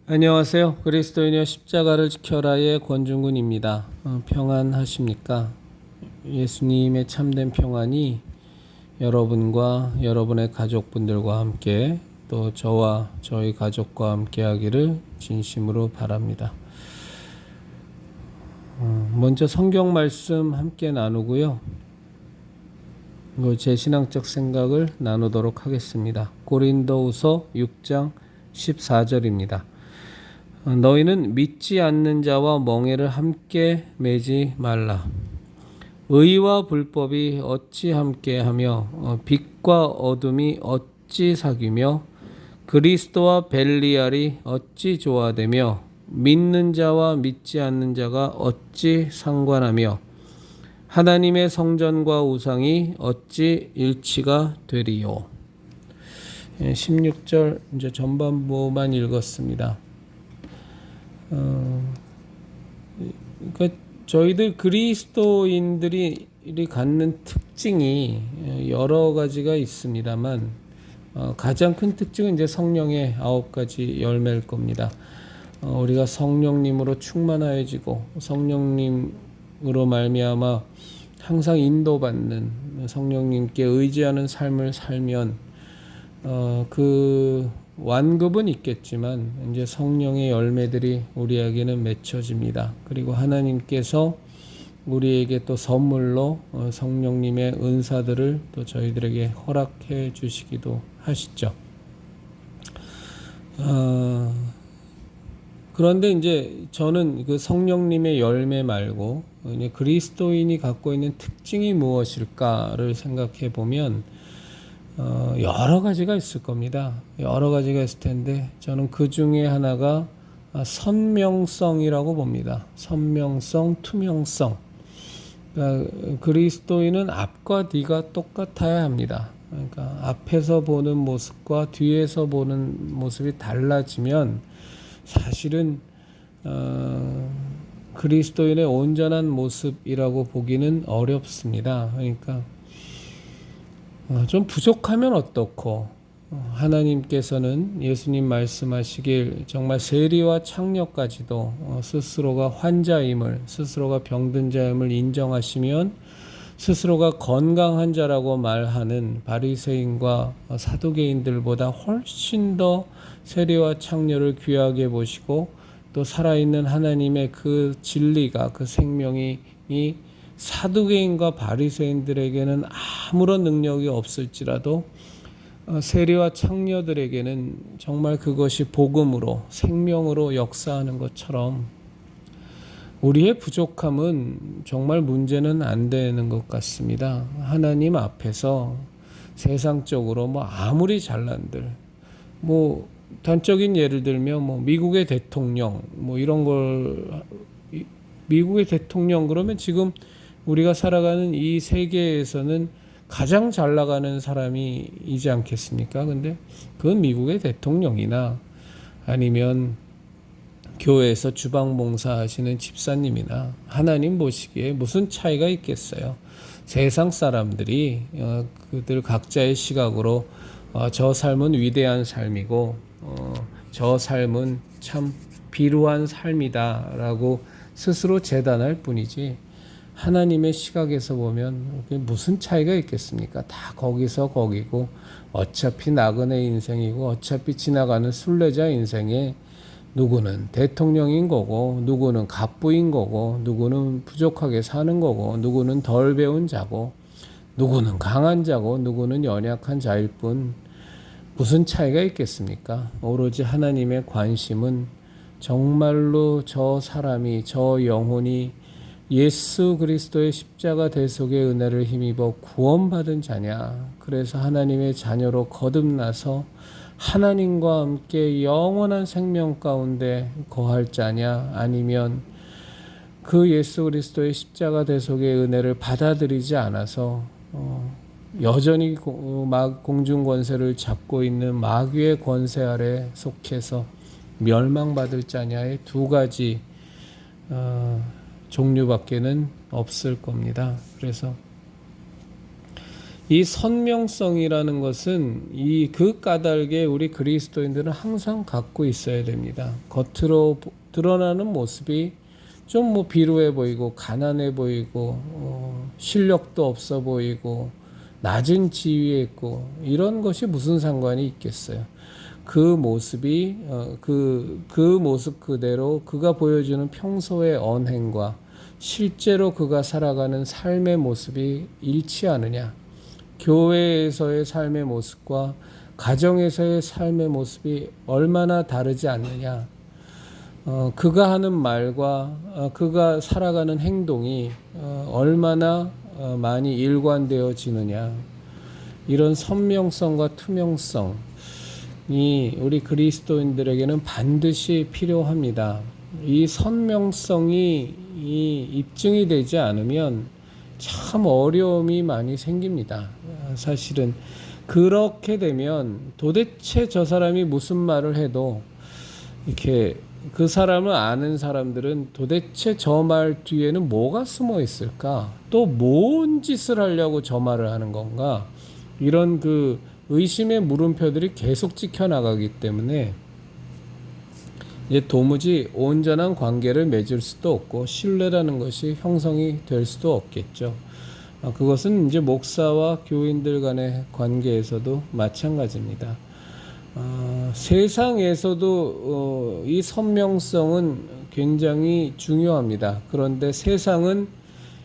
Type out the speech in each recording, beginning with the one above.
안녕하세요. 그리스도인의 십자가를 지켜라의 권중근입니다. 평안하십니까? 예수님의 참된 평안이 여러분과 여러분의 가족분들과 함께 또 저와 저희 가족과 함께 하기를 진심으로 바랍니다. 먼저 성경 말씀 함께 나누고요. 제 신앙적 생각을 나누도록 하겠습니다. 고린도후서 6장 14절입니다. 너희는 믿지 않는 자와 멍에를 함께 매지 말라. 의와 불법이 어찌 함께하며 빛과 어둠이 어찌 사귀며 그리스도와 벨리알이 어찌 조화되며 믿는 자와 믿지 않는 자가 어찌 상관하며 하나님의 성전과 우상이 어찌 일치가 되리요. 16절 이제 전반부만 읽었습니다. 그러니까 저희들 그리스도인들이 갖는 특징이 여러 가지가 있습니다만 가장 큰 특징은 이제 성령의 9가지 열매일 겁니다. 우리가 성령님으로 충만하여지고 성령님으로 말미암아 항상 인도받는 성령님께 의지하는 삶을 살면 그 완급은 있겠지만 이제 성령의 열매들이 우리에게는 맺혀집니다. 그리고 하나님께서 우리에게 또 선물로 성령님의 은사들을 또 저희들에게 허락해 주시기도 하시죠. 그런데 이제 저는 그 성령님의 열매 말고 이제 그리스도인이 갖고 있는 특징이 무엇일까를 생각해 보면 여러 가지가 있을 겁니다. 여러 가지가 있을 텐데 저는 그 중에 하나가 선명성이라고 봅니다. 선명성, 투명성. 그러니까 그리스도인은 앞과 뒤가 똑같아야 합니다. 그러니까 앞에서 보는 모습과 뒤에서 보는 모습이 달라지면 사실은 그리스도인의 온전한 모습이라고 보기는 어렵습니다. 그러니까 좀 부족하면 어떻고 하나님께서는 예수님 말씀하시길 정말 세리와 창녀까지도 스스로가 환자임을 스스로가 병든 자임을 인정하시면 스스로가 건강한 자라고 말하는 바리새인과 사두개인들보다 훨씬 더 세리와 창녀를 귀하게 보시고 또 살아있는 하나님의 그 진리가 그 생명이 이 사두개인과 바리새인들에게는 아무런 능력이 없을지라도 세리와 창녀들에게는 정말 그것이 복음으로 생명으로 역사하는 것처럼 우리의 부족함은 정말 문제는 안 되는 것 같습니다. 하나님 앞에서 세상적으로 아무리 잘난들 단적인 예를 들면 미국의 대통령 이런 걸 미국의 대통령 그러면 지금 우리가 살아가는 이 세계에서는 가장 잘 나가는 사람이지 않겠습니까? 근데 그건 미국의 대통령이나 아니면 교회에서 주방봉사 하시는 집사님이나 하나님 보시기에 무슨 차이가 있겠어요? 세상 사람들이 그들 각자의 시각으로 저 삶은 위대한 삶이고 저 삶은 참 비루한 삶이다라고 스스로 재단할 뿐이지 하나님의 시각에서 보면 무슨 차이가 있겠습니까? 다 거기서 거기고 어차피 나그네 인생이고 어차피 지나가는 순례자 인생에 누구는 대통령인 거고 누구는 갑부인 거고 누구는 부족하게 사는 거고 누구는 덜 배운 자고 누구는 강한 자고 누구는 연약한 자일 뿐 무슨 차이가 있겠습니까? 오로지 하나님의 관심은 정말로 저 사람이 저 영혼이 예수 그리스도의 십자가 대속의 은혜를 힘입어 구원받은 자냐. 그래서 하나님의 자녀로 거듭나서 하나님과 함께 영원한 생명 가운데 거할 자냐. 아니면 그 예수 그리스도의 십자가 대속의 은혜를 받아들이지 않아서 여전히 공중 권세를 잡고 있는 마귀의 권세 아래 속해서 멸망받을 자냐의 두 가지 종류밖에는 없을 겁니다. 그래서 이 선명성이라는 것은 그 까닭에 우리 그리스도인들은 항상 갖고 있어야 됩니다. 겉으로 드러나는 모습이 좀 뭐 비루해 보이고 가난해 보이고 실력도 없어 보이고 낮은 지위에 있고 이런 것이 무슨 상관이 있겠어요. 그 모습이 그 모습 그대로 그가 보여주는 평소의 언행과 실제로 그가 살아가는 삶의 모습이 일치하느냐, 교회에서의 삶의 모습과 가정에서의 삶의 모습이 얼마나 다르지 않느냐, 그가 하는 말과 그가 살아가는 행동이 얼마나 많이 일관되어지느냐, 이런 선명성과 투명성이 우리 그리스도인들에게는 반드시 필요합니다. 이 선명성이 입증이 되지 않으면 참 어려움이 많이 생깁니다. 사실은 그렇게 되면 도대체 저 사람이 무슨 말을 해도 이렇게 그 사람을 아는 사람들은 도대체 저 말 뒤에는 뭐가 숨어 있을까? 또 뭔 짓을 하려고 저 말을 하는 건가? 이런 그 의심의 물음표들이 계속 찍혀나가기 때문에 이제 도무지 온전한 관계를 맺을 수도 없고 신뢰라는 것이 형성이 될 수도 없겠죠. 그것은 이제 목사와 교인들 간의 관계에서도 마찬가지입니다. 세상에서도 이 선명성은 굉장히 중요합니다. 그런데 세상은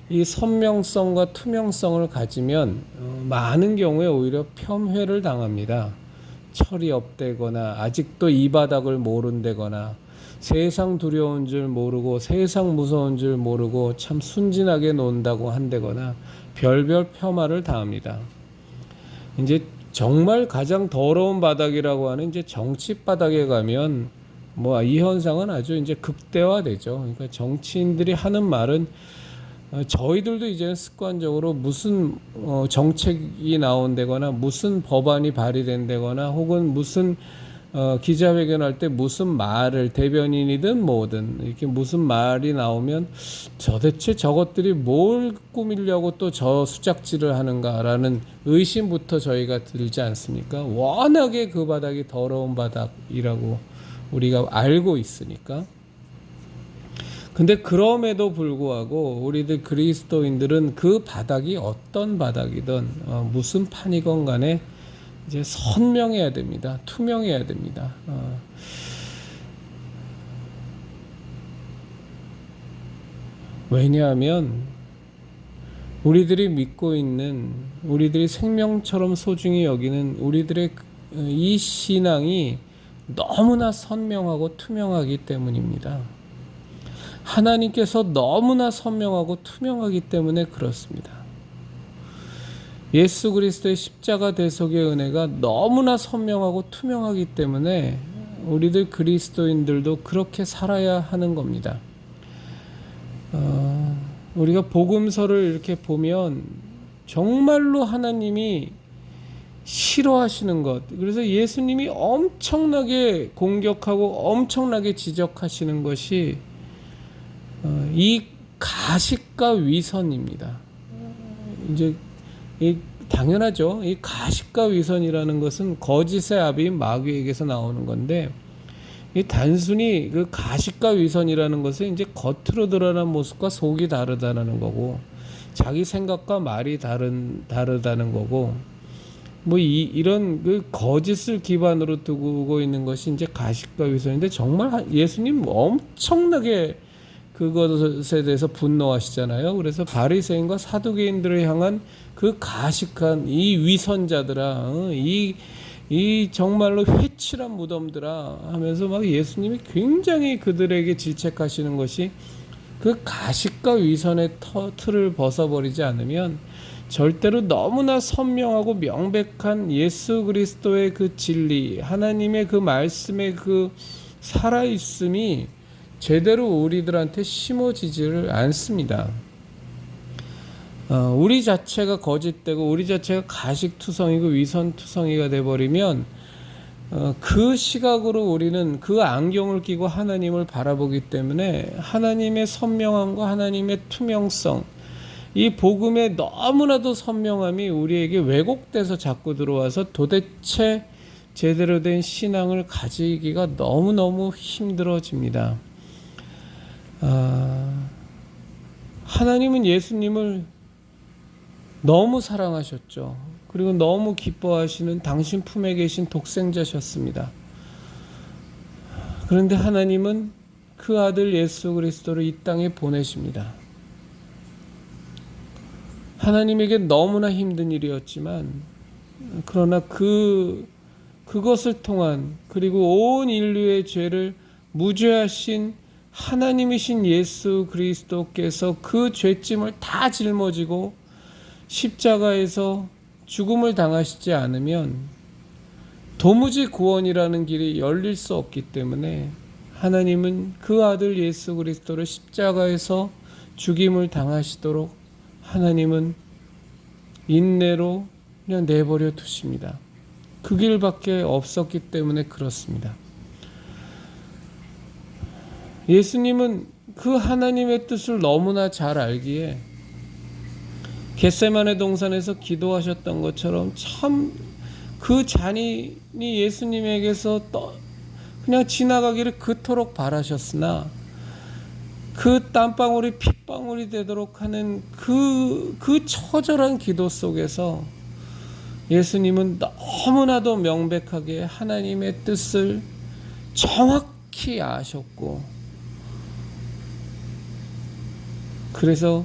이 선명성과 투명성을 가지면 많은 경우에 오히려 폄훼를 당합니다. 철이 없대거나 아직도 이 바닥을 모른다거나 세상 두려운 줄 모르고 세상 무서운 줄 모르고 참 순진하게 논다고 한다거나 별별 폄하를 당합니다. 이제 정말 가장 더러운 바닥이라고 하는 이제 정치 바닥에 가면 뭐 이 현상은 아주 이제 극대화되죠. 그러니까 정치인들이 하는 말은 저희들도 이제는 습관적으로 무슨 정책이 나온다거나 무슨 법안이 발의된다거나 혹은 무슨 기자회견할 때 무슨 말을 대변인이든 뭐든 이렇게 무슨 말이 나오면 도대체 저것들이 뭘 꾸미려고 또 저 수작질을 하는가라는 의심부터 저희가 들지 않습니까? 워낙에 그 바닥이 더러운 바닥이라고 우리가 알고 있으니까. 근데 그럼에도 불구하고 우리들 그리스도인들은 그 바닥이 어떤 바닥이든 무슨 판이건 간에 이제 선명해야 됩니다. 투명해야 됩니다. 왜냐하면 우리들이 믿고 있는, 우리들이 생명처럼 소중히 여기는 우리들의 이 신앙이 너무나 선명하고 투명하기 때문입니다. 하나님께서 너무나 선명하고 투명하기 때문에 그렇습니다. 예수 그리스도의 십자가 대속의 은혜가 너무나 선명하고 투명하기 때문에 우리들 그리스도인들도 그렇게 살아야 하는 겁니다. 우리가 복음서를 이렇게 보면 정말로 하나님이 싫어하시는 것, 그래서 예수님이 엄청나게 공격하고 엄청나게 지적하시는 것이 이 가식과 위선입니다. 이제 당연하죠. 이 가식과 위선이라는 것은 거짓의 아비인 마귀에게서 나오는 건데, 이 단순히 그 가식과 위선이라는 것은 이제 겉으로 드러난 모습과 속이 다르다는 거고, 자기 생각과 말이 다르다는 거고, 뭐 이런 그 거짓을 기반으로 두고 있는 것이 이제 가식과 위선인데, 정말 예수님 엄청나게 그것에 대해서 분노하시잖아요. 그래서 바리새인과 사두개인들을 향한 그 가식한 이 위선자들아, 이 정말로 회칠한 무덤들아 하면서 막 예수님이 굉장히 그들에게 질책하시는 것이 그 가식과 위선의 틀을 벗어버리지 않으면 절대로 너무나 선명하고 명백한 예수 그리스도의 그 진리, 하나님의 그 말씀의 그 살아있음이 제대로 우리들한테 심어지지를 않습니다. 우리 자체가 거짓되고 우리 자체가 가식투성이고 위선투성이가 돼버리면 그 시각으로 우리는 그 안경을 끼고 하나님을 바라보기 때문에 하나님의 선명함과 하나님의 투명성, 이 복음의 너무나도 선명함이 우리에게 왜곡돼서 자꾸 들어와서 도대체 제대로 된 신앙을 가지기가 너무너무 힘들어집니다. 하나님은 예수님을 너무 사랑하셨죠. 그리고 너무 기뻐하시는 당신 품에 계신 독생자셨습니다. 그런데 하나님은 그 아들 예수 그리스도를 이 땅에 보내십니다. 하나님에게 너무나 힘든 일이었지만, 그러나 그것을 통한, 그리고 온 인류의 죄를 무죄하신 하나님이신 예수 그리스도께서 그 죄짐을 다 짊어지고 십자가에서 죽음을 당하시지 않으면 도무지 구원이라는 길이 열릴 수 없기 때문에 하나님은 그 아들 예수 그리스도를 십자가에서 죽임을 당하시도록 하나님은 인내로 그냥 내버려 두십니다. 그 길밖에 없었기 때문에 그렇습니다. 예수님은 그 하나님의 뜻을 너무나 잘 알기에 겟세마네 동산에서 기도하셨던 것처럼 참 그 잔이 예수님에게서 그냥 지나가기를 그토록 바라셨으나 그 땀방울이 핏방울이 되도록 하는 그 처절한 기도 속에서 예수님은 너무나도 명백하게 하나님의 뜻을 정확히 아셨고, 그래서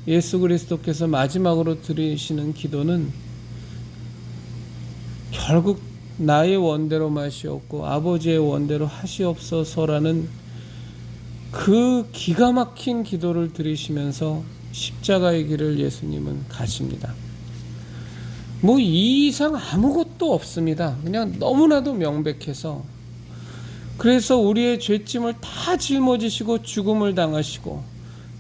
예수 그리스도께서 마지막으로 드리시는 기도는 결국 나의 원대로 마시옵고 아버지의 원대로 하시옵소서라는 그 기가 막힌 기도를 드리시면서 십자가의 길을 예수님은 가십니다. 뭐 이 이상 아무것도 없습니다. 그냥 너무나도 명백해서. 그래서 우리의 죄짐을 다 짊어지시고 죽음을 당하시고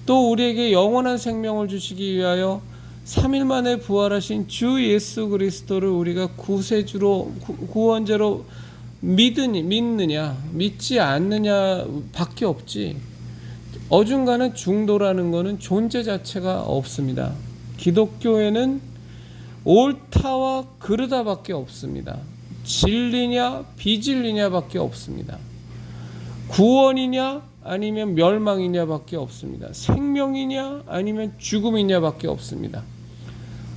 또 우리에게 영원한 생명을 주시기 위하여 3일 만에 부활하신 주 예수 그리스도를 우리가 구세주로 구원자로 믿느냐 믿지 않느냐 밖에 없지, 어중간한 중도라는 것은 존재 자체가 없습니다. 기독교에는 옳다와 그르다 밖에 없습니다. 진리냐 비진리냐 밖에 없습니다. 구원이냐 아니면 멸망이냐 밖에 없습니다. 생명이냐 아니면 죽음이냐 밖에 없습니다.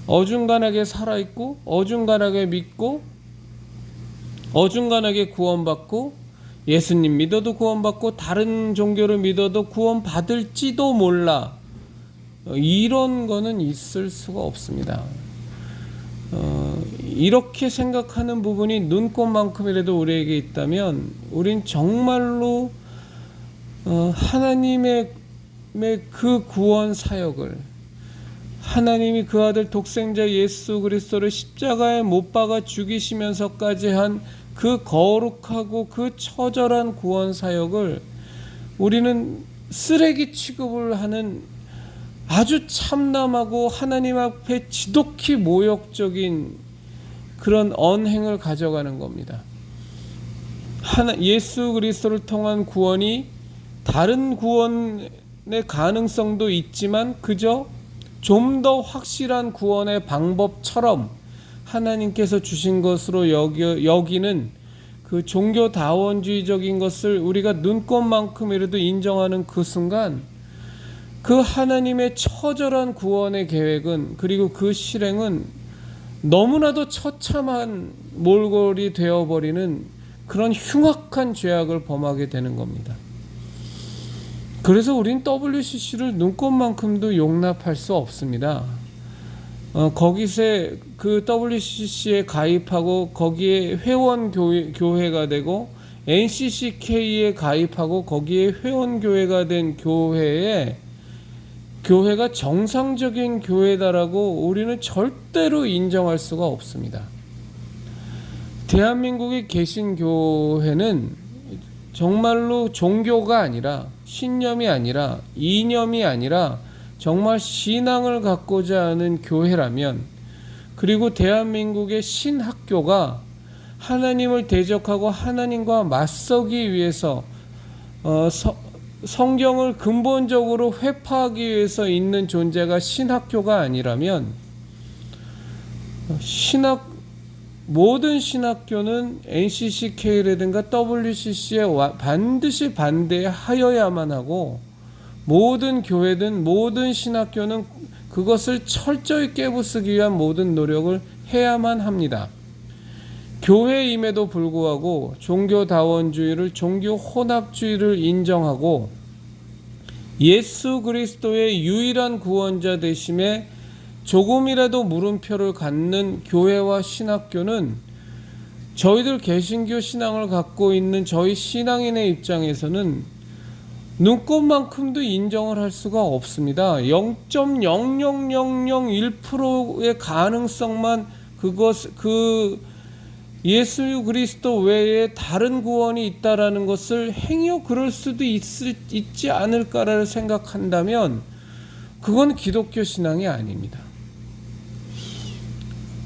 어중간하게 살아있고 어중간하게 믿고 어중간하게 구원받고, 예수님 믿어도 구원받고 다른 종교를 믿어도 구원받을지도 몰라, 이런 거는 있을 수가 없습니다. 이렇게 생각하는 부분이 눈꽃만큼이라도 우리에게 있다면 우린 정말로 하나님의 그 구원 사역을, 하나님이 그 아들 독생자 예수 그리스도를 십자가에 못 박아 죽이시면서까지 한 그 거룩하고 그 처절한 구원 사역을 우리는 쓰레기 취급을 하는 아주 참담하고 하나님 앞에 지독히 모욕적인 그런 언행을 가져가는 겁니다. 예수 그리스도를 통한 구원이 다른 구원의 가능성도 있지만 그저 좀 더 확실한 구원의 방법처럼 하나님께서 주신 것으로 여기는 그 종교다원주의적인 것을 우리가 눈꽃만큼이라도 인정하는 그 순간, 그 하나님의 처절한 구원의 계획은, 그리고 그 실행은 너무나도 처참한 몰골이 되어버리는 그런 흉악한 죄악을 범하게 되는 겁니다. 그래서 우린 WCC를 눈꽃만큼도 용납할 수 없습니다. 거기서 그 WCC에 가입하고 거기에 회원 교회가 되고 NCCK에 가입하고 거기에 회원 교회가 된 교회가 정상적인 교회다라고 우리는 절대로 인정할 수가 없습니다. 대한민국의 개신교회는 정말로 종교가 아니라, 신념이 아니라, 이념이 아니라 정말 신앙을 갖고자 하는 교회라면, 그리고 대한민국의 신학교가 하나님을 대적하고 하나님과 맞서기 위해서 성경을 근본적으로 회파하기 위해서 있는 존재가 신학교가 아니라면 모든 신학교는 NCCK라든가 WCC에 반드시 반대하여야만 하고, 모든 교회든 모든 신학교는 그것을 철저히 깨부수기 위한 모든 노력을 해야만 합니다. 교회임에도 불구하고 종교다원주의를, 종교혼합주의를 인정하고 예수 그리스도의 유일한 구원자 되심에 조금이라도 물음표를 갖는 교회와 신학교는 저희들 개신교 신앙을 갖고 있는 저희 신앙인의 입장에서는 눈꼽만큼도 인정을 할 수가 없습니다. 0.00001%의 가능성만 예수 그리스도 외에 다른 구원이 있다라는 것을 행여 그럴 수도 있지 않을까를 생각한다면 그건 기독교 신앙이 아닙니다.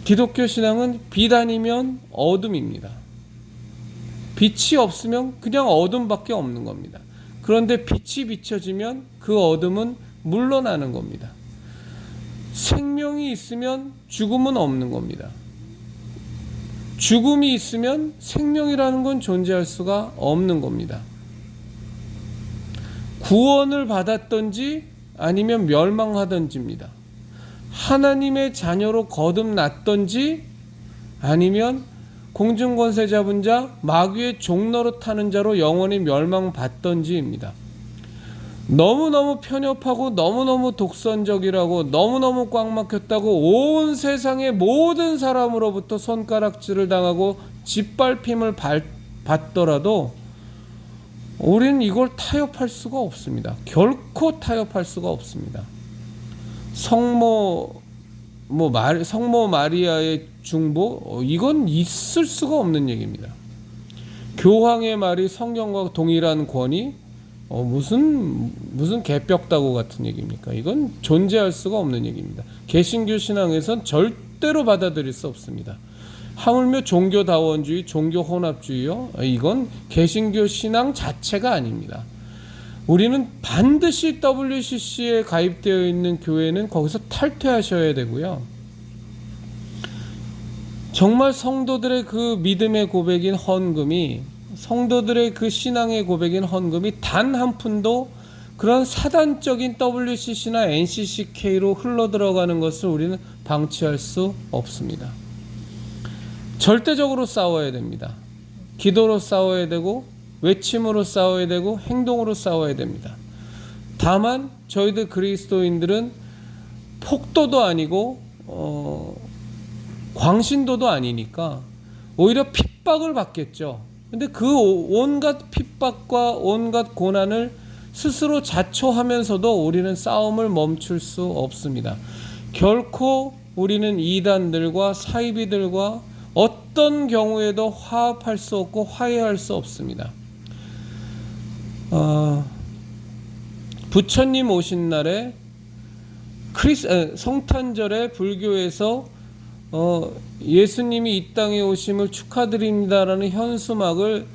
기독교 신앙은 빛 아니면 어둠입니다. 빛이 없으면 그냥 어둠밖에 없는 겁니다. 그런데 빛이 비춰지면 그 어둠은 물러나는 겁니다. 생명이 있으면 죽음은 없는 겁니다. 죽음이 있으면 생명이라는 건 존재할 수가 없는 겁니다. 구원을 받았던지 아니면 멸망하던지입니다. 하나님의 자녀로 거듭났던지 아니면 공중권세 잡은 자, 마귀의 종노릇하는 자로 영원히 멸망받던지입니다. 너무너무 편협하고 너무너무 독선적이라고 너무너무 꽉 막혔다고 온 세상의 모든 사람으로부터 손가락질을 당하고 짓밟힘을 받더라도 우리는 이걸 타협할 수가 없습니다. 결코 타협할 수가 없습니다. 성모 마리아의 중보, 이건 있을 수가 없는 얘기입니다. 교황의 말이 성경과 동일한 권위, 무슨 개벽다구 같은 얘기입니까? 이건 존재할 수가 없는 얘기입니다. 개신교 신앙에선 절대로 받아들일 수 없습니다. 하물며 종교다원주의, 종교혼합주의요? 이건 개신교 신앙 자체가 아닙니다. 우리는 반드시 WCC에 가입되어 있는 교회는 거기서 탈퇴하셔야 되고요. 정말 성도들의 그 믿음의 고백인 헌금이, 성도들의 그 신앙의 고백인 헌금이 단 한 푼도 그런 사단적인 WCC나 NCCK로 흘러들어가는 것을 우리는 방치할 수 없습니다. 절대적으로 싸워야 됩니다. 기도로 싸워야 되고 외침으로 싸워야 되고 행동으로 싸워야 됩니다. 다만 저희들 그리스도인들은 폭도도 아니고 광신도도 아니니까 오히려 핍박을 받겠죠. 근데 그 온갖 핍박과 온갖 고난을 스스로 자초하면서도 우리는 싸움을 멈출 수 없습니다. 결코 우리는 이단들과 사이비들과 어떤 경우에도 화합할 수 없고 화해할 수 없습니다. 부처님 오신 날에 성탄절에 불교에서 예수님이 이 땅에 오심을 축하드립니다라는 현수막을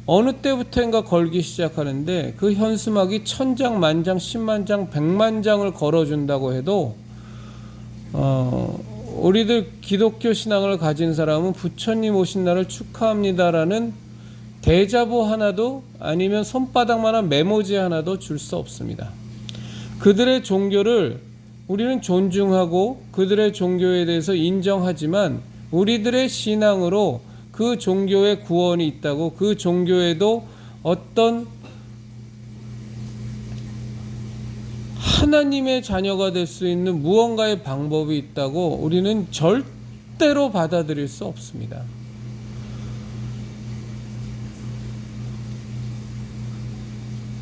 어느 때부터인가 걸기 시작하는데, 그 현수막이 1000장, 만장, 10만장, 100만장을 걸어준다고 해도 우리들 기독교 신앙을 가진 사람은 부처님 오신 날을 축하합니다라는 대자보 하나도, 아니면 손바닥만한 메모지 하나도 줄 수 없습니다. 그들의 종교를 우리는 존중하고 그들의 종교에 대해서 인정하지만 우리들의 신앙으로 그 종교에 구원이 있다고, 그 종교에도 어떤 하나님의 자녀가 될 수 있는 무언가의 방법이 있다고 우리는 절대로 받아들일 수 없습니다.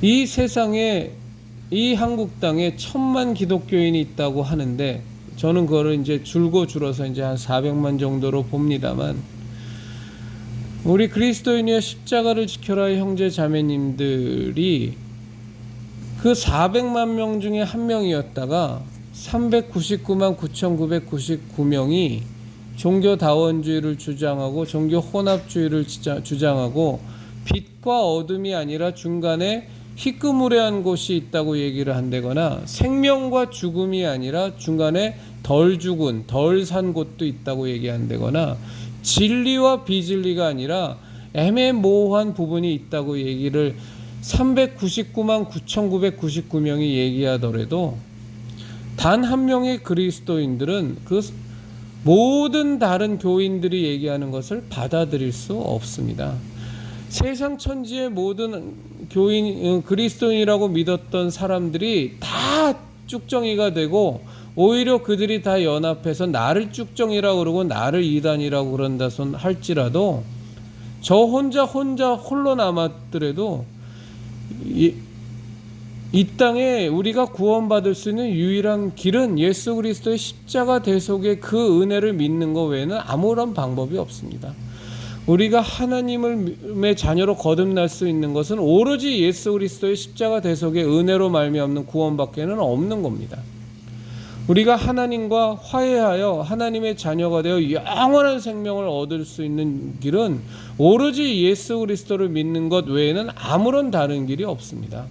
이 세상에, 이 한국 땅에 1000만 기독교인이 있다고 하는데, 저는 그거를 이제 줄어서 이제 한 400만 정도로 봅니다만, 우리 그리스도인이여 십자가를 지켜라 형제 자매님들이 그 400만 명 중에 한 명이었다가 399만 9,999명이 종교다원주의를 주장하고 종교혼합주의를 주장하고 빛과 어둠이 아니라 중간에 희끄무레한 곳이 있다고 얘기를 한다거나 생명과 죽음이 아니라 중간에 덜 죽은 덜 산 곳도 있다고 얘기한다거나 진리와 비진리가 아니라 애매모호한 부분이 있다고 얘기를 399만 9,999명이 얘기하더라도 단 한 명의 그리스도인들은 그 모든 다른 교인들이 얘기하는 것을 받아들일 수 없습니다. 세상 천지의 모든 교인, 그리스도인이라고 믿었던 사람들이 다 쭉정이가 되고 오히려 그들이 다 연합해서 나를 쭉정이라고 그러고 나를 이단이라고 그런다 손 할지라도 저 혼자 홀로 남았더라도 이 땅에 우리가 구원받을 수 있는 유일한 길은 예수 그리스도의 십자가 대속의 그 은혜를 믿는 것 외에는 아무런 방법이 없습니다. 우리가 하나님의 자녀로 거듭날 수 있는 것은 오로지 예수 그리스도의 십자가 대속의 은혜로 말미암는 구원밖에는 없는 겁니다. 우리가 하나님과 화해하여 하나님의 자녀가 되어 영원한 생명을 얻을 수 있는 길은 오로지 예수 그리스도를 믿는 것 외에는 아무런 다른 길이 없습니다.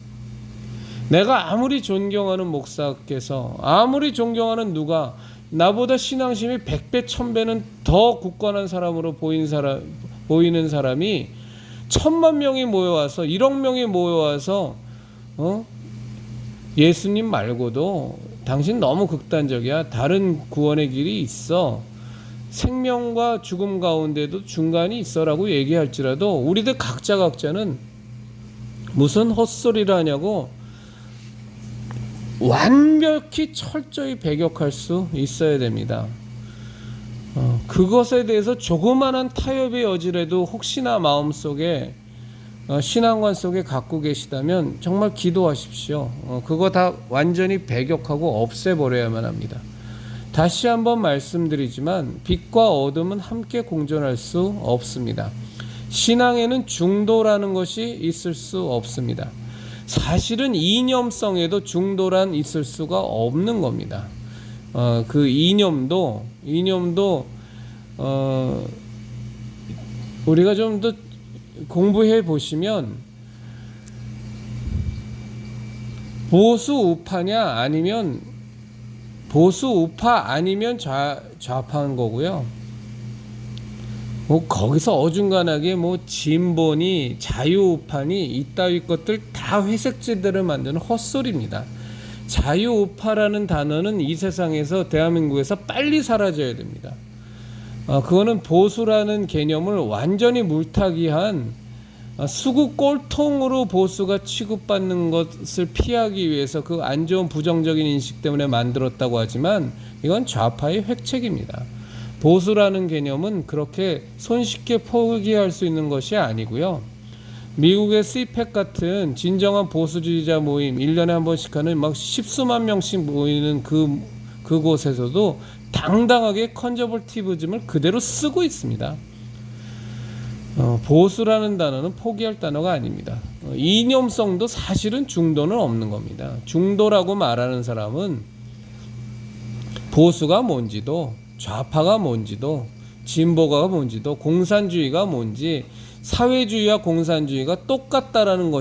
내가 아무리 존경하는 목사께서 아무리 존경하는 누가 나보다 신앙심이 100배 1000배는 더 굳건한 사람으로 보이는 사람이 1000만 명이 모여와서 1억 명이 모여와서 예수님 말고도 당신 너무 극단적이야. 다른 구원의 길이 있어. 생명과 죽음 가운데도 중간이 있어라고 얘기할지라도 우리들 각자는 무슨 헛소리를 하냐고 완벽히 철저히 배격할 수 있어야 됩니다. 그것에 대해서 조그마한 타협의 여지라도 혹시나 마음속에 신앙관 속에 갖고 계시다면 정말 기도하십시오. 그거 다 완전히 배격하고 없애버려야만 합니다. 다시 한번 말씀드리지만 빛과 어둠은 함께 공존할 수 없습니다. 신앙에는 중도라는 것이 있을 수 없습니다. 사실은 이념성에도 중도란 있을 수가 없는 겁니다. 그 이념도 우리가 좀 더 공부해 보시면 보수 우파냐 아니면 보수 우파 아니면 좌파인 거고요. 거기서 어중간하게 진보니 자유우파니 이따위 것들 다 회색지대를 만드는 헛소리입니다. 자유우파라는 단어는 이 세상에서 대한민국에서 빨리 사라져야 됩니다. 그거는 보수라는 개념을 완전히 물타기한 수구 꼴통으로 보수가 취급받는 것을 피하기 위해서 그 안 좋은 부정적인 인식 때문에 만들었다고 하지만 이건 좌파의 획책입니다. 보수라는 개념은 그렇게 손쉽게 포기할 수 있는 것이 아니고요. 미국의 CPAC 같은 진정한 보수주의자 모임 1년에 한 번씩 하는 막 십수만 명씩 모이는 그곳에서도 당당하게 컨저버티브즘을 그대로 쓰고 있습니다. 보수라는 단어는 포기할 단어가 아닙니다. 이념성도 사실은 중도는 없는 겁니다. 중도라고 말하는 사람은 보수가 뭔지도 좌파가 뭔지도 진보가 뭔지도 공산주의가 뭔지 사회주의와 공산주의가 똑같다라는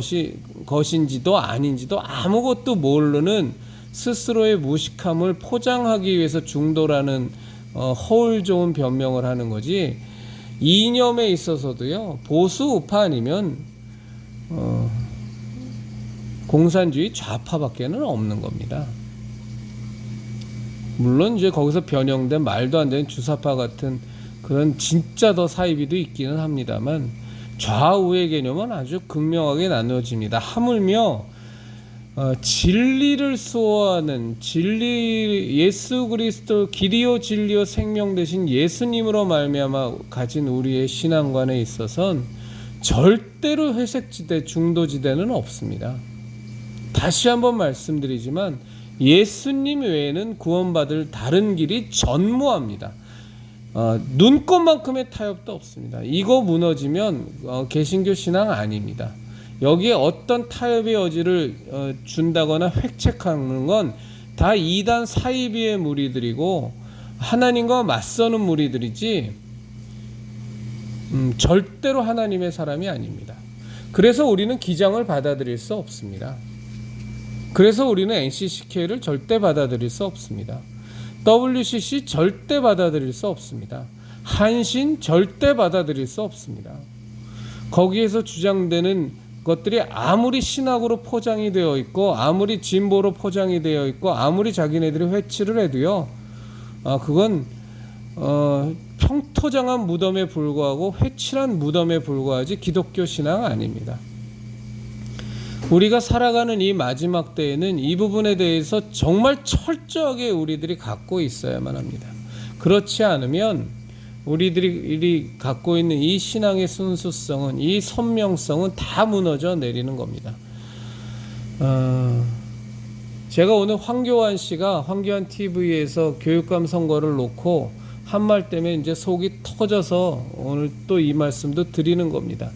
것인지도 아닌지도 아무것도 모르는 스스로의 무식함을 포장하기 위해서 중도라는 허울 좋은 변명을 하는 거지. 이념에 있어서도요, 보수 우파 아니면 공산주의 좌파밖에는 없는 겁니다. 물론 이제 거기서 변형된 말도 안 되는 주사파 같은 그런 진짜 더 사이비도 있기는 합니다만 좌우의 개념은 아주 극명하게 나누어집니다. 하물며 진리를 수호하는 예수 그리스도 길이요 진리요 생명 되신 예수님으로 말미암아 가진 우리의 신앙관에 있어서는 절대로 회색지대 중도지대는 없습니다. 다시 한번 말씀드리지만 예수님 외에는 구원받을 다른 길이 전무합니다. 눈꽃만큼의 타협도 없습니다. 이거 무너지면 개신교 신앙 아닙니다. 여기에 어떤 타협의 여지를 준다거나 획책하는 건 다 이단 사이비의 무리들이고 하나님과 맞서는 무리들이지 절대로 하나님의 사람이 아닙니다. 그래서 우리는 기장을 받아들일 수 없습니다. 그래서 우리는 NCCK를 절대 받아들일 수 없습니다. WCC 절대 받아들일 수 없습니다. 한신 절대 받아들일 수 없습니다. 거기에서 주장되는 것들이 아무리 신학으로 포장이 되어 있고 아무리 진보로 포장이 되어 있고 아무리 자기네들이 회치를 해도요, 그건 평토장한 무덤에 불과하고 회칠한 무덤에 불과하지 기독교 신앙 아닙니다. 우리가 살아가는 이 마지막 때에는 이 부분에 대해서 정말 철저하게 우리들이 갖고 있어야만 합니다. 그렇지 않으면 우리들이 갖고 있는 이 신앙의 순수성은, 이 선명성은 다 무너져 내리는 겁니다. 제가 오늘 황교안 씨가 황교안 TV에서 교육감 선거를 놓고 한 말 때문에 이제 속이 터져서 오늘 또 이 말씀도 드리는 겁니다.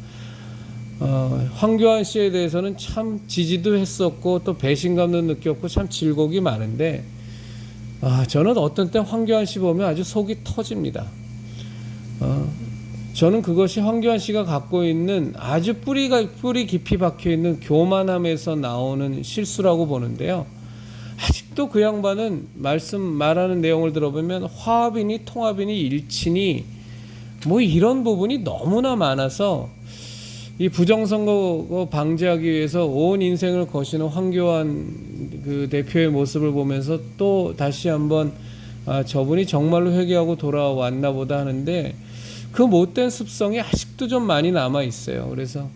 황교안 씨에 대해서는 참 지지도 했었고 또 배신감도 느꼈고 참 질곡이 많은데, 저는 어떤 때 황교안 씨 보면 아주 속이 터집니다. 저는 그것이 황교안 씨가 갖고 있는 아주 뿌리 깊이 박혀 있는 교만함에서 나오는 실수라고 보는데요. 아직도 그 양반은 말하는 내용을 들어보면 화합이니 통합이니 일치니 뭐 이런 부분이 너무나 많아서 이 부정선거 방지하기 위해서 온 인생을 거시는 황교안 그 대표의 모습을 보면서 또 다시 한번 저분이 정말로 회개하고 돌아왔나 보다 하는데, 그 못된 습성이 아직도 좀 많이 남아 있어요. 그래서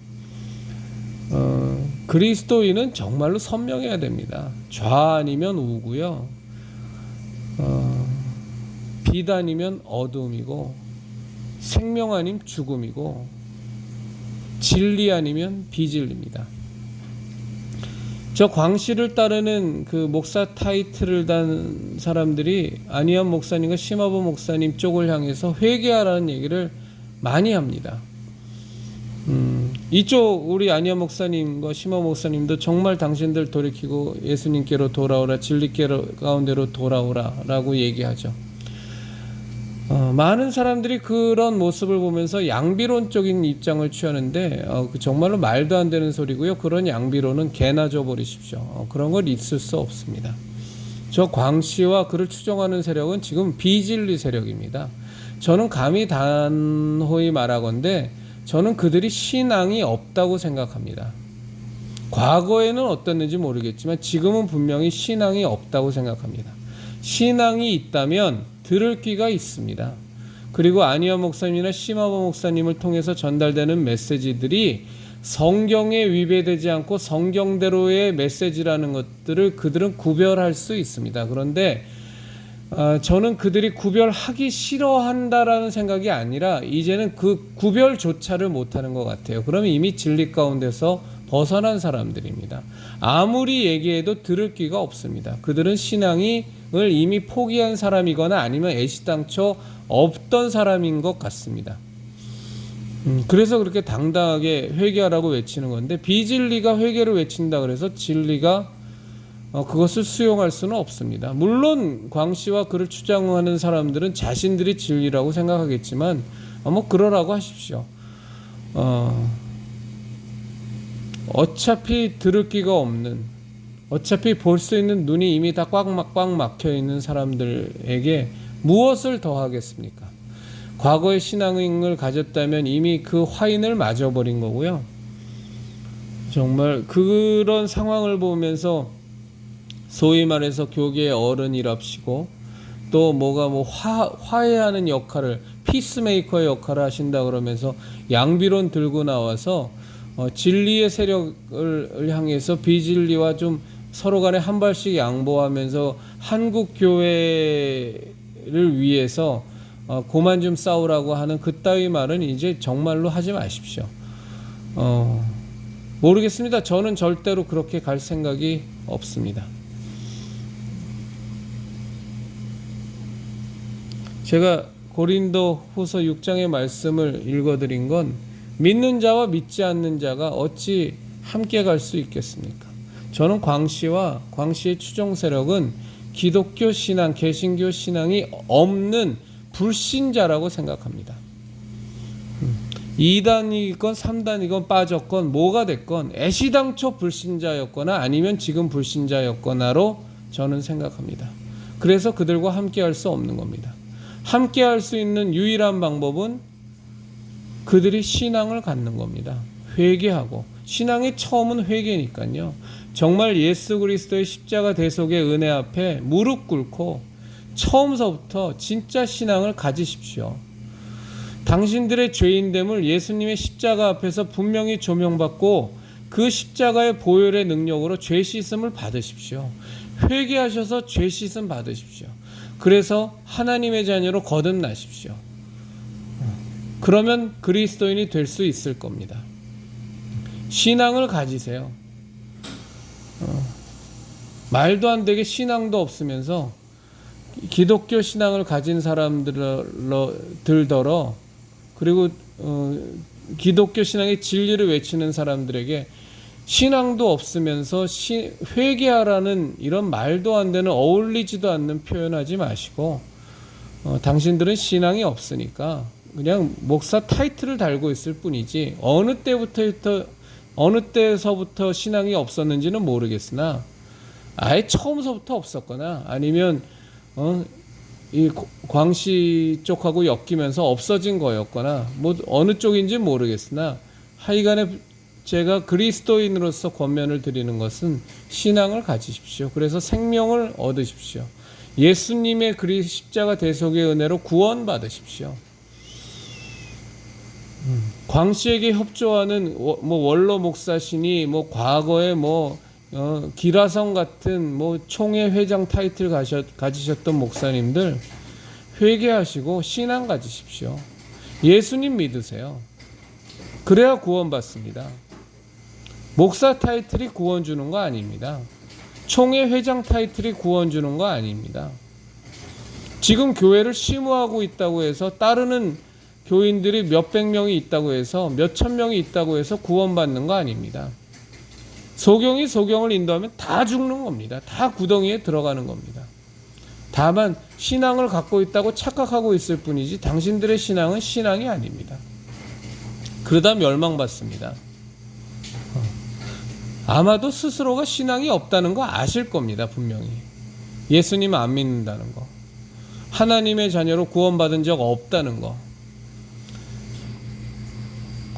그리스도인은 정말로 선명해야 됩니다. 좌 아니면 우고요, 빛 아니면 어둠이고, 생명 아니면 죽음이고, 진리 아니면 비진리입니다. 저 광씨를 따르는 그 목사 타이틀을 단 사람들이 안희연 목사님과 심화보 목사님 쪽을 향해서 회개하라는 얘기를 많이 합니다. 이쪽 우리 안희연 목사님과 심화보 목사님도 정말 당신들 돌이키고 예수님께로 돌아오라, 진리께 가운데로 돌아오라 라고 얘기하죠. 많은 사람들이 그런 모습을 보면서 양비론적인 입장을 취하는데 정말로 말도 안 되는 소리고요. 그런 양비론은 개나 줘버리십시오. 그런 걸 있을 수 없습니다. 저 광씨와 그를 추종하는 세력은 지금 비진리 세력입니다. 저는 감히 단호히 말하건대 저는 그들이 신앙이 없다고 생각합니다. 과거에는 어땠는지 모르겠지만 지금은 분명히 신앙이 없다고 생각합니다. 신앙이 있다면 들을 귀가 있습니다. 그리고 안희연 목사님이나 심화보 목사님을 통해서 전달되는 메시지들이 성경에 위배되지 않고 성경대로의 메시지라는 것들을 그들은 구별할 수 있습니다. 그런데 저는 그들이 구별하기 싫어한다라는 생각이 아니라 이제는 그 구별조차를 못하는 것 같아요. 그러면 이미 진리 가운데서 벗어난 사람들입니다. 아무리 얘기해도 들을 귀가 없습니다. 그들은 신앙을 이미 포기한 사람이거나 아니면 애시당초 없던 사람인 것 같습니다. 그래서 그렇게 당당하게 회개하라고 외치는 건데, 비진리가 회개를 외친다 그래서 진리가 그것을 수용할 수는 없습니다. 물론 광씨와 그를 추장하는 사람들은 자신들이 진리라고 생각하겠지만 뭐 그러라고 하십시오. 어차피 들을 귀가 없는, 어차피 볼 수 있는 눈이 이미 다 꽉 막혀 있는 사람들에게 무엇을 더 하겠습니까? 과거의 신앙을 가졌다면 이미 그 화인을 맞아버린 거고요. 정말 그런 상황을 보면서 소위 말해서 교계의 어른이랍시고 또 화해하는 역할을, 피스메이커의 역할을 하신다 그러면서 양비론 들고 나와서 진리의 세력을 향해서 비진리와 좀 서로 간에 한 발씩 양보하면서 한국 교회를 위해서 고만 좀 싸우라고 하는 그따위 말은 이제 정말로 하지 마십시오. 모르겠습니다. 저는 절대로 그렇게 갈 생각이 없습니다. 제가 고린도 후서 6장의 말씀을 읽어드린 건 믿는 자와 믿지 않는 자가 어찌 함께 갈 수 있겠습니까? 저는 광씨의 추종 세력은 기독교 신앙, 개신교 신앙이 없는 불신자라고 생각합니다. 2단이건 3단이건 빠졌건 뭐가 됐건 애시당초 불신자였거나 아니면 지금 불신자였거나로 저는 생각합니다. 그래서 그들과 함께할 수 없는 겁니다. 함께할 수 있는 유일한 방법은 그들이 신앙을 갖는 겁니다. 회개하고, 신앙의 처음은 회개니까요. 정말 예수 그리스도의 십자가 대속의 은혜 앞에 무릎 꿇고 처음서부터 진짜 신앙을 가지십시오. 당신들의 죄인됨을 예수님의 십자가 앞에서 분명히 조명받고 그 십자가의 보혈의 능력으로 죄 씻음을 받으십시오. 회개하셔서 죄 씻음 받으십시오. 그래서 하나님의 자녀로 거듭나십시오. 그러면 그리스도인이 될 수 있을 겁니다. 신앙을 가지세요. 말도 안 되게 신앙도 없으면서 기독교 신앙을 가진 사람들더러, 그리고 기독교 신앙의 진리를 외치는 사람들에게 신앙도 없으면서 회개하라는 이런 말도 안 되는, 어울리지도 않는 표현하지 마시고, 당신들은 신앙이 없으니까 그냥 목사 타이틀을 달고 있을 뿐이지 어느 때서부터 신앙이 없었는지는 모르겠으나 아예 처음서부터 없었거나 아니면 이 광시 쪽하고 엮이면서 없어진 거였거나 뭐 어느 쪽인지 모르겠으나 하여간에 제가 그리스도인으로서 권면을 드리는 것은 신앙을 가지십시오. 그래서 생명을 얻으십시오. 예수님의 십자가 대속의 은혜로 구원 받으십시오. 광씨에게 협조하는 뭐 원로 목사시니 뭐 과거에 기라성 같은 총회 회장 타이틀 가지셨던 목사님들 회개하시고 신앙 가지십시오. 예수님 믿으세요. 그래야 구원받습니다. 목사 타이틀이 구원 주는 거 아닙니다. 총회 회장 타이틀이 구원 주는 거 아닙니다. 지금 교회를 심우하고 있다고 해서 따르는 교인들이 몇백 명이 있다고 해서 몇천 명이 있다고 해서 구원받는 거 아닙니다. 소경이 소경을 인도하면 다 죽는 겁니다. 다 구덩이에 들어가는 겁니다. 다만 신앙을 갖고 있다고 착각하고 있을 뿐이지 당신들의 신앙은 신앙이 아닙니다. 그러다 멸망받습니다. 아마도 스스로가 신앙이 없다는 거 아실 겁니다. 분명히. 예수님 안 믿는다는 거, 하나님의 자녀로 구원받은 적 없다는 거,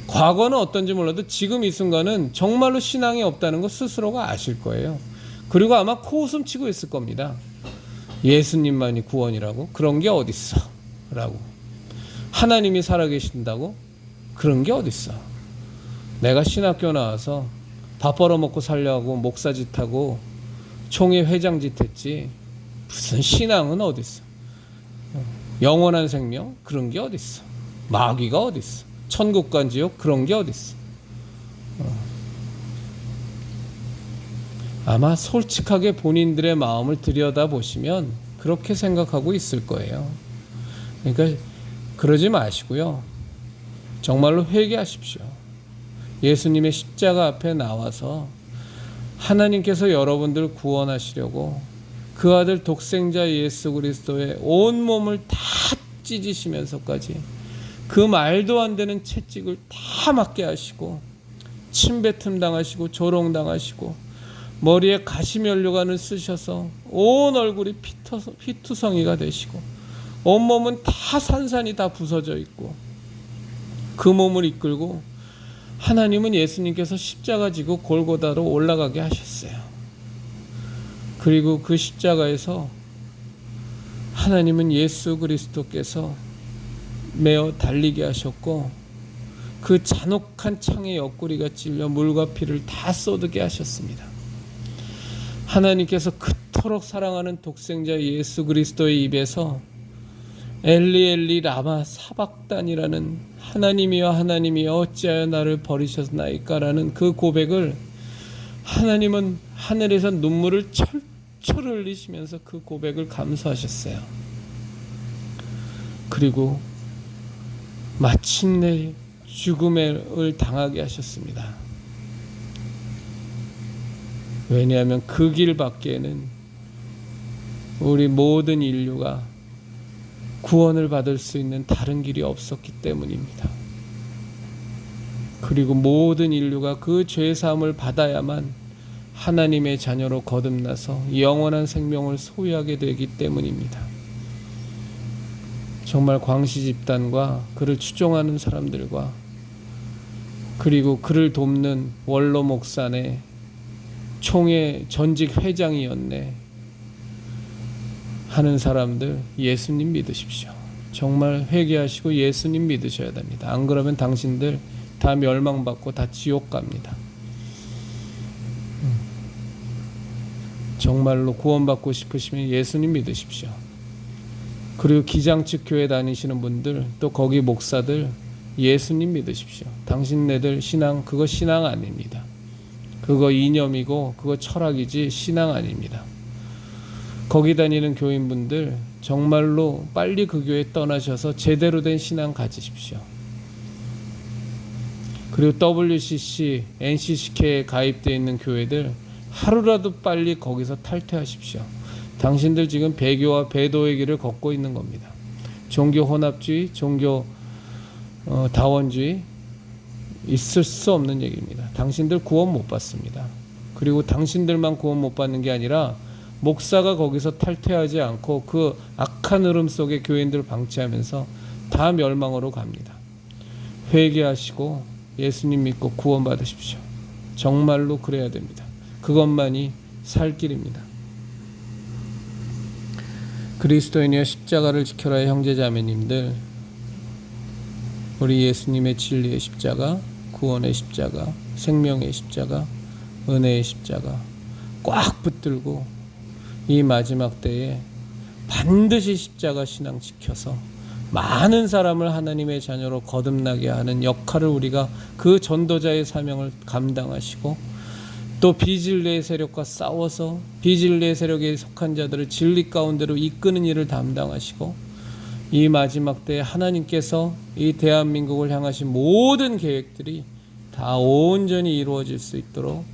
과거는 어떤지 몰라도 지금 이 순간은 정말로 신앙이 없다는 거 스스로가 아실 거예요. 그리고 아마 코웃음 치고 있을 겁니다. 예수님만이 구원이라고? 그런 게 어딨어? 라고. 하나님이 살아계신다고? 그런 게 어딨어? 내가 신학교 나와서 밥 벌어먹고 살려고 목사짓하고 총회 회장짓 했지 무슨 신앙은 어딨어? 영원한 생명? 그런 게 어딨어? 마귀가 어딨어? 천국과 지옥? 그런 게 어딨어? 아마 솔직하게 본인들의 마음을 들여다보시면 그렇게 생각하고 있을 거예요. 그러니까 그러지 마시고요. 정말로 회개하십시오. 예수님의 십자가 앞에 나와서 하나님께서 여러분들 구원하시려고 그 아들 독생자 예수 그리스도의 온 몸을 다 찢으시면서까지 그 말도 안 되는 채찍을 다 맞게 하시고 침뱉음 당하시고 조롱당하시고 머리에 가시면류관을 쓰셔서 온 얼굴이 피투성이가 되시고 온몸은 다 산산이 다 부서져 있고 그 몸을 이끌고 하나님은 예수님께서 십자가 지고 골고다로 올라가게 하셨어요. 그리고 그 십자가에서 하나님은 예수 그리스도께서 매어 달리게 하셨고 그 잔혹한 창의 옆구리가 찔려 물과 피를 다 쏟게 하셨습니다. 하나님께서 그토록 사랑하는 독생자 예수 그리스도의 입에서 엘리 엘리 라마 사박단이라는 하나님이여 하나님이여 어찌하여 나를 버리셨나이까라는 그 고백을 하나님은 하늘에서 눈물을 철철 흘리시면서 그 고백을 감수하셨어요. 그리고 마침내 죽음을 당하게 하셨습니다. 왜냐하면 그 길 밖에는 우리 모든 인류가 구원을 받을 수 있는 다른 길이 없었기 때문입니다. 그리고 모든 인류가 그 죄사함을 받아야만 하나님의 자녀로 거듭나서 영원한 생명을 소유하게 되기 때문입니다. 정말 광시 집단과 그를 추종하는 사람들과 그리고 그를 돕는 원로 목사네, 총회 전직 회장이었네 하는 사람들, 예수님 믿으십시오. 정말 회개하시고 예수님 믿으셔야 됩니다. 안 그러면 당신들 다 멸망받고 다 지옥 갑니다. 정말로 구원받고 싶으시면 예수님 믿으십시오. 그리고 기장측 교회 다니시는 분들, 또 거기 목사들, 예수님 믿으십시오. 당신네들 신앙, 그거 신앙 아닙니다. 그거 이념이고 그거 철학이지 신앙 아닙니다. 거기 다니는 교인분들 정말로 빨리 그 교회 떠나셔서 제대로 된 신앙 가지십시오. 그리고 WCC, NCCK에 가입되어 있는 교회들 하루라도 빨리 거기서 탈퇴하십시오. 당신들 지금 배교와 배도의 길을 걷고 있는 겁니다. 종교 혼합주의, 종교 다원주의 있을 수 없는 얘기입니다. 당신들 구원 못 받습니다. 그리고 당신들만 구원 못 받는 게 아니라 목사가 거기서 탈퇴하지 않고 그 악한 흐름 속에 교인들을 방치하면서 다 멸망으로 갑니다. 회개하시고 예수님 믿고 구원 받으십시오. 정말로 그래야 됩니다. 그것만이 살 길입니다. 그리스도인이여 십자가를 지켜라의 형제자매님들, 우리 예수님의 진리의 십자가, 구원의 십자가, 생명의 십자가, 은혜의 십자가 꽉 붙들고 이 마지막 때에 반드시 십자가 신앙 지켜서 많은 사람을 하나님의 자녀로 거듭나게 하는 역할을 우리가 그 전도자의 사명을 감당하시고, 또 비진리의 세력과 싸워서 비진리의 세력에 속한 자들을 진리 가운데로 이끄는 일을 담당하시고, 이 마지막 때에 하나님께서 이 대한민국을 향하신 모든 계획들이 다 온전히 이루어질 수 있도록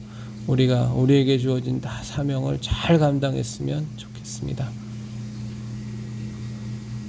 우리가 우리에게 주어진 다 사명을 잘 감당했으면 좋겠습니다.